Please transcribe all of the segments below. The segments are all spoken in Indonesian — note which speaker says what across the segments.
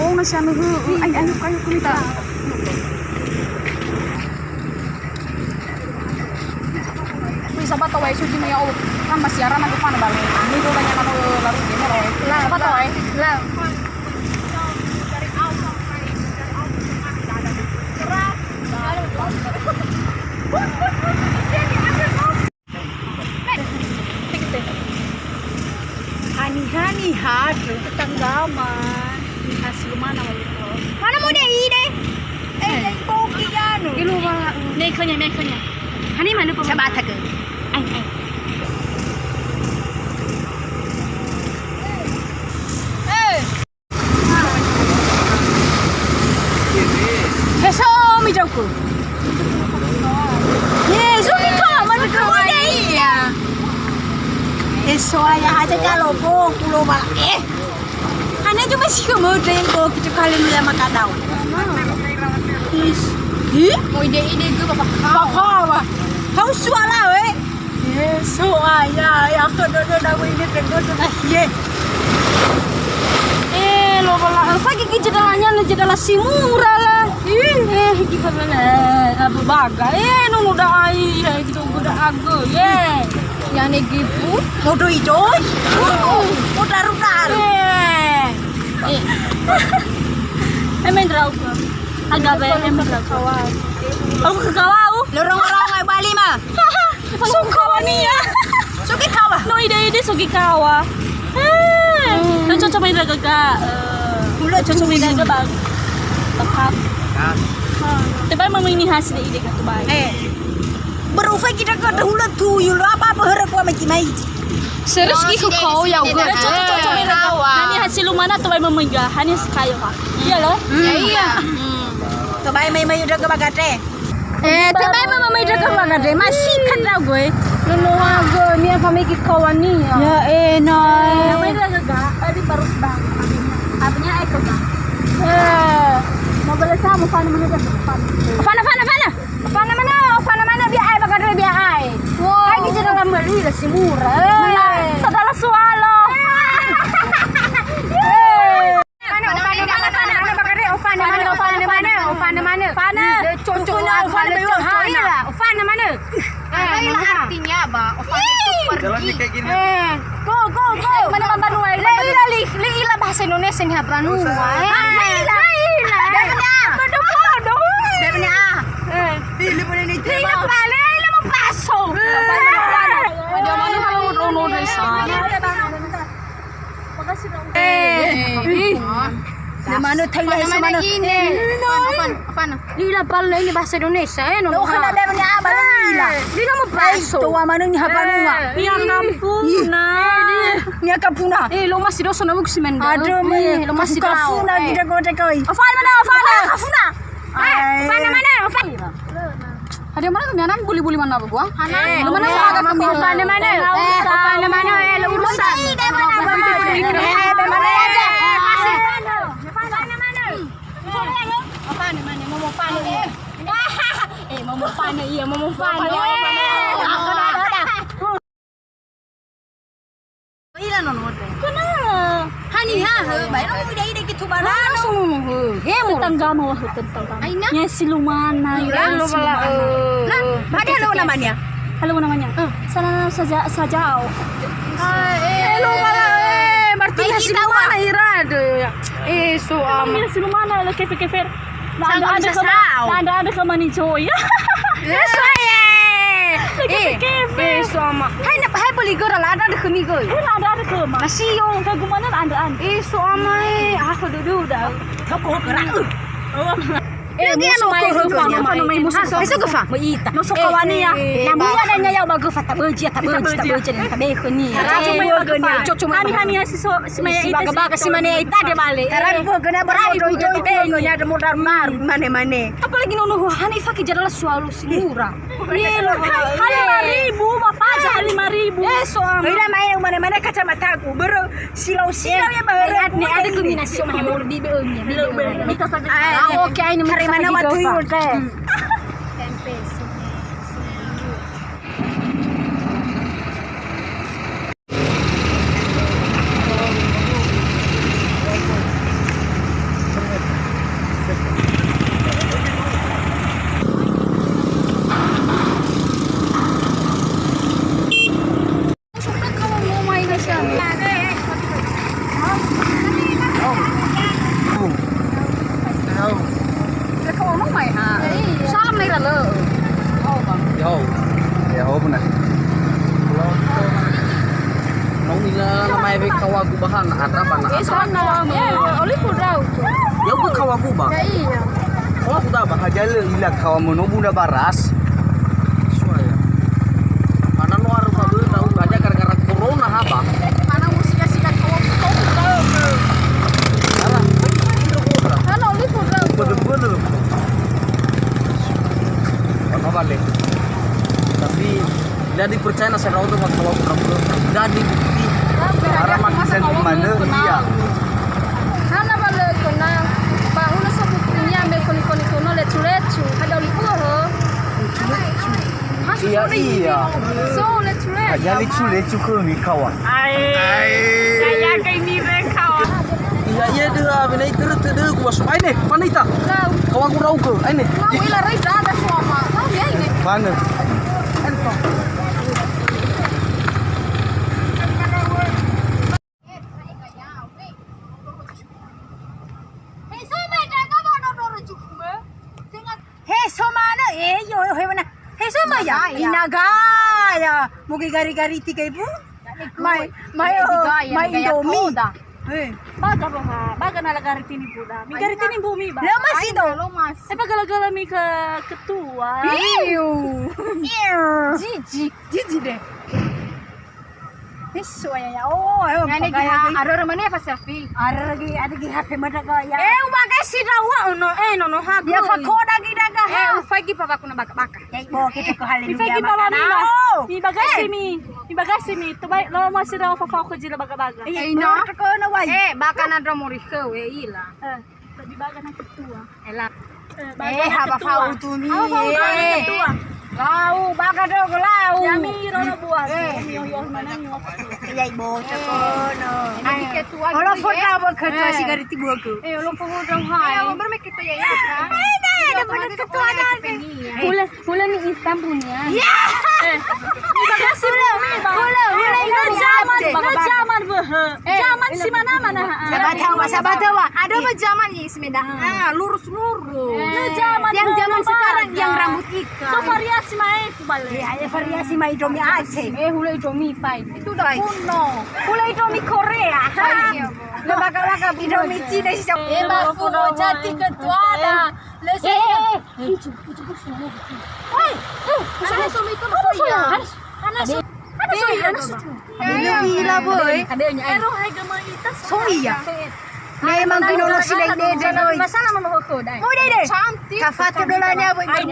Speaker 1: Oh, nasi anu ayo kita. Bisa ba tawai suji mo yaw kan masiara na kupana bale. Ni ko kanya nanu laru demo loy. Apa tawai? La. Hani hadu tetanggaman hasil mana itu? Mana mau dia ini? Koki janu. Ilu malah. Nekanya. Hani mana pun? Coba tak ke? Ay. Heso mi jauku. Yesu mi kau mana kau ini ya? Eso ayah aja kalau pulau malah hanya cuma sih kamu yang kau kita kali ni yang makan tahu. Mau ide tu bapak kau suara Eso ayah kedua ini tengok ye. Lo malah lagi jalannya jadalah si murah lah. Gimana? Abu baga. Nung udah ayah gitu udah aku ye. Yang ni gipu, modo ijoy, udar. Emen rau, agak banyak emen rau. Aku ke kawau, lorong-lorong ay Bali mah. Sukawa niya, suki kawa. No ide suki kawa. Lo cocok main gaga, cocok main gaga bang, tekap. Tapi memang ini hasil ide katu baik. Berufai kita ke dahulu tuyul apa harap gua mai. Serius gitu kau ya gua. Cocok nani hasil mana tuh mai memegah hani kayo Pak. Iya loh. Iya. Tuh mai udah ke bagate. Tuh mai udah ke bagate masih kan gue. Nuno ago ni apa mai kawan ni. Ya enak. Mai udah gak di barus bang. Artinya eko bang. Mau beli sama fan mana depan. Fan mana biar ai bakal biar ai. Lagi jadi dalam beli lah si murah. Sedalah sualo. Artinya apa? Jalan kayak gini. Go. Mana Banu ai? Lila bahasa Indonesia ni Banu ai. Lila boleh ni. Lila mau pasok. Dia mana kalau rono desa. Makasih dong. Di mana Thailand mana? Apa? Lila pala ini bahasa Indonesia no. Kan ada punya apa Lila? Lila mau pasok. Tua mana ni Banu ah? Yang kampuna. Ni kampuna. Lo masih dosa na buksimen. Aduh, lo masih dosa. Kampuna kita koi. Apa mana? Kampuna. Mana? Ada mana kenyana buli mana apa gua? Mana agak kami mana? Lo urusan. Mana aja? Mau panen. Iya nono. Kenapa? Hani baik lo ide gitu barang. Tetangga mau tetangga. Nya silumana ya. Ada lo namanya. Sana sajau. Lo malah berarti silumana irade. Soam. Silumana lo kefer. Ada ke Manijoy. Sama. Hai beli geral ada ke migo. Ada ke mana? Masih yo ke gimana ada. Sama aku duduk dah. Aku gerak. Dia no Eso gefa. Moita. No so kawani ya. Namun ada nya ya bagus tak beji tak ni. Cuma hani si maya ita si mane ita de bale. Karan ko gana barato ito nya de modar mar mane. Apalagi nono hani fakir jadala sualu simura. Ni lo 5.000 apa aja 5.000. Eso am. Ila main mana kacamata aku baru silau ya baru. Ni ada kombinasi mah mau di beulnya. Oke ini mana waktu itu teh. Tempe
Speaker 2: Kawamu no bunda baras. Suaya. Karena luar babu tahu aja gara-gara corona apa?
Speaker 1: Mana musik sikat kawamu tahu.
Speaker 2: Salah.
Speaker 1: Kan oli furau.
Speaker 2: Betul-betul. Apa balik? Tapi jadi percaya saya tahu tuh kalau kamu jadi bukti. Arah makin mana iya.
Speaker 1: Hana balik kena bahu nasa buktinya ambil koni-koni kono lecu-lecu. Ada oli furau.
Speaker 2: Iya.
Speaker 1: So lecu-lecu.
Speaker 2: Aja lecu ke ni kawan.
Speaker 1: Kayak ini kawan.
Speaker 2: Iya dia bina itu ku masuk ini. Mana itu? Kawan ku rau ke. Ini.
Speaker 1: Mau ilar itu ada suama. Tahu ya ini.
Speaker 2: Mana?
Speaker 3: Inagaya, mugi gari-gari 3,000. May Indomie.
Speaker 1: Baga ba ha? Baga na lagari tini buda. Mi gari tini bumi ba?
Speaker 3: Lamas ito.
Speaker 1: Eh pagala-gala mi ka ketua.
Speaker 3: Jiji deh. Eso ya. Oh,
Speaker 1: Ngani gi aro ramane pa selfie.
Speaker 3: ada lagi HP mana kaya.
Speaker 1: Umaga si rawa no no ha.
Speaker 3: Ya fakoda gidaga ha.
Speaker 1: Ufagi pa kuna baka-baka.
Speaker 3: Bo kita ko halin.
Speaker 1: Ufagi pa mi ba? Mi bagasi mi. Tubay lo mo si rawa fa ko jila baga-baga.
Speaker 3: No. Ko na wai.
Speaker 1: Baka na dro mo riko ila. Tadi baga na ketua. Ela.
Speaker 3: Haba fa utumi.
Speaker 1: Ketua.
Speaker 3: Lau, baka do ko lau.
Speaker 1: Yami rono buat. Yo mana yo.
Speaker 3: Yai bo ta ko no.
Speaker 1: Ay ketua.
Speaker 3: Olo foto ba ketua si gari tibu ko.
Speaker 1: Lo po dong hai. Lo berme kita ya ya.
Speaker 3: Ada mana ketua na.
Speaker 1: Hula ni Istanbulnya.
Speaker 3: Ya.
Speaker 1: Bagasi hula
Speaker 3: ini
Speaker 1: zaman zaman si mana
Speaker 3: Sabatawa.
Speaker 1: Ada apa zaman ya semeda. Lurus.
Speaker 3: Yang zaman sekarang yang rambut ikan.
Speaker 1: So variasi mai balik.
Speaker 3: Ya, variasi mai domi Aceh.
Speaker 1: Hula Indomie fight. Itu udah
Speaker 3: Fight.
Speaker 1: kuno.
Speaker 3: Hula Indomie Korea.
Speaker 1: Lo baka
Speaker 3: Indomie Cina sih.
Speaker 1: Bafu mo jati ketua dah. Lesi. Sana sumi itu ya.
Speaker 3: Bila boy.
Speaker 1: Pero agama ita
Speaker 3: Soya. Memang pinolog sila ide doy.
Speaker 1: Masana mo ko dai.
Speaker 3: Mo dede.
Speaker 1: Cantik.
Speaker 3: Kafato dolanya boy.
Speaker 1: Ay,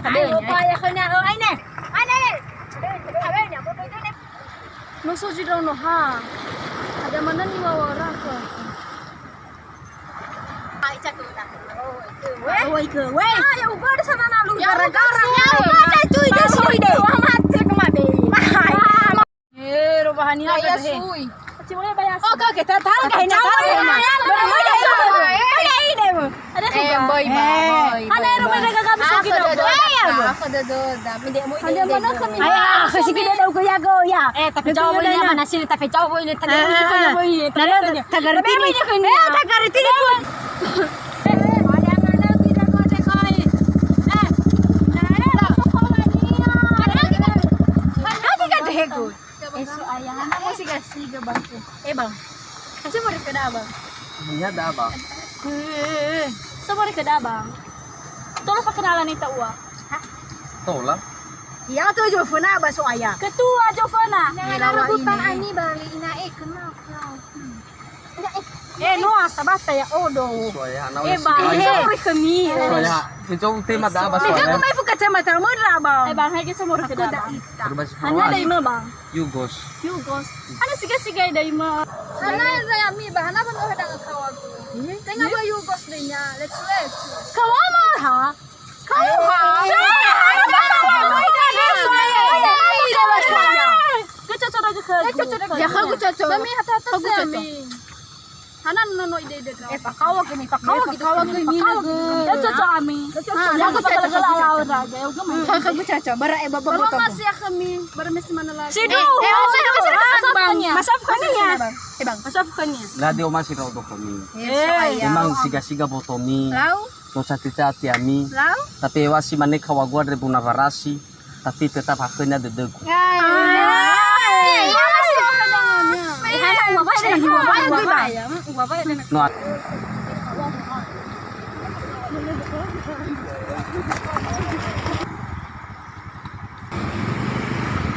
Speaker 3: Ayo kaya kena. Ay ne.
Speaker 1: Nuso jiro no ha. Ada mana ni wawara ko. Ay, cakula.
Speaker 3: Woi ke.
Speaker 1: Ya uga di sana nalu.
Speaker 3: Gara-gara ada cuy deh soy deh.
Speaker 1: Mati kemade.
Speaker 3: Robahan ini
Speaker 1: Ya sui. Cuma bayas.
Speaker 3: Oke, tahu kayaknya tahu.
Speaker 1: Ada boy. Ana rumah daga kami sugi daw. Ada mana kami.
Speaker 3: Ayah, sige daw ko ya.
Speaker 1: Tapi jauh ni mana sini tapi jauh ni tagaritini.
Speaker 3: Tagaritini pun.
Speaker 1: Eso ayah, anak mau kasih ke bangku. Bang, kasih mau ke bang.
Speaker 2: Iya dah bang.
Speaker 1: Sama ke bang. Tolong perkenalan itu uang.
Speaker 2: Tahu lah.
Speaker 3: Iya tuh Jovana baso ayah.
Speaker 1: Ketua Jovana.
Speaker 3: Yang
Speaker 1: rebutan ani bali inae kenal kau.
Speaker 3: No asabata ya odo.
Speaker 2: Soalnya anak
Speaker 1: Bang, kami.
Speaker 2: Soalnya itu tema dah bang.
Speaker 3: Ikaw kung may fukat mo rabang.
Speaker 1: Bang, lagi sama ke bang. Hanya dari ma bang.
Speaker 2: Yugos.
Speaker 1: Ano sige day ma. Hana saya mi ba hana ba hadang kawan ko. Tenga ba yugos din niya. Let's.
Speaker 3: Kawama ha?
Speaker 1: Hanan no ide draw.
Speaker 3: Pakawa kami, pakawa gitu.
Speaker 1: Ya cocok kami. Ya aku cocok ala raga. Ya gama.
Speaker 3: Kakak caca, bara baba
Speaker 1: Kalau
Speaker 3: boto.
Speaker 1: masih ya kami, baru mesti mana lagi?
Speaker 3: Sidu. Masafkannya. Bang.
Speaker 1: Masafkannya.
Speaker 2: Ladi o masih raw to kami.
Speaker 3: Yes,
Speaker 2: Memang siga-siga botomi.
Speaker 3: Lau,
Speaker 2: No cati-cati ami.
Speaker 3: lau.
Speaker 2: Tapi wasi manek kawagwa dari puna varasi. Tapi tetap haknya dedegu. No.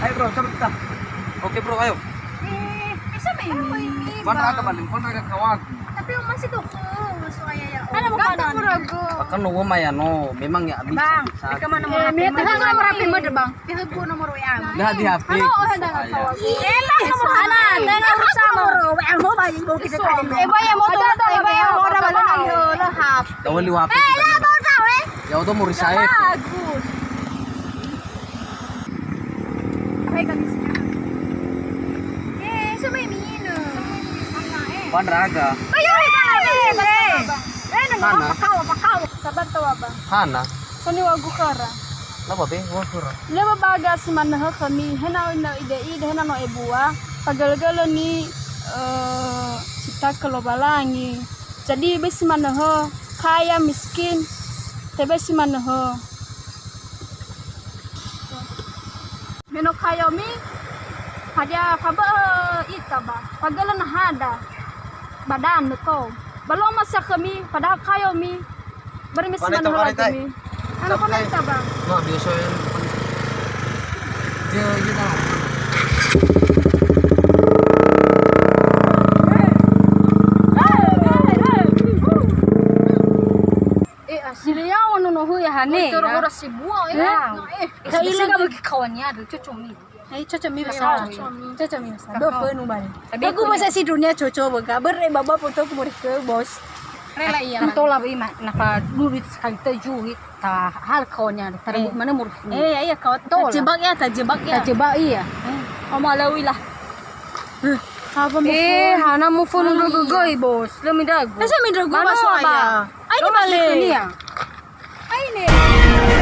Speaker 2: Ayo bro, cepet kita. Oke bro, ayo. Kontra ka kawag.
Speaker 3: Tapi masih tuh suaya ya.
Speaker 1: Ano mo pa nun?
Speaker 2: Akan no maya no, memang ya abis.
Speaker 3: Bang, ikaw man nomor rapi mo. Ikaw nomor rapi mo, bang. Pihag po nomor WA.
Speaker 2: Lahat di happy. Kawali wapi. Ya udah mau risae.
Speaker 1: Bagus.
Speaker 2: Pandraga.
Speaker 1: Sabar tawa ba?
Speaker 2: Hana.
Speaker 1: Sani wagu kara.
Speaker 2: Lapa be? Wakura.
Speaker 1: Leba baga si manah kami hena ina ide hena no ebua pagal-galo ni cipta kelobalangi. Jadi besi manah kaya miskin tebe si manah. Meno kaya mi hadia kaba itaba pagal na hada badan to. Balong masa kami padahal kaya mi bari mesi
Speaker 2: Panito,
Speaker 1: manah
Speaker 2: panito.
Speaker 1: kami. Ano pa na itaba?
Speaker 2: No, biasa yan. Dia gitu.
Speaker 3: Sila ano no huya hane.
Speaker 1: Pero oras si buwa
Speaker 3: Sa ila ka magkawan niya, cucu mi. Ay, cucu mi basa. Cucu mi basa. Do fe no bali. Aku masa si dunia cucu baga ber baba foto ko mo ke bos.
Speaker 1: Rela iya.
Speaker 3: Natola ba ima naka durit sekali juhit ta hal kawannya taragut mana murus.
Speaker 1: Iya kau terjebak ya.
Speaker 3: Tajeba iya.
Speaker 1: Malawi lah.
Speaker 3: Hana mo phone ng gugoy bos. Lumidag.
Speaker 1: Kasi may drago
Speaker 3: Ano
Speaker 1: ba so
Speaker 3: ba?
Speaker 1: Ay, di bali.
Speaker 3: Ay, ni.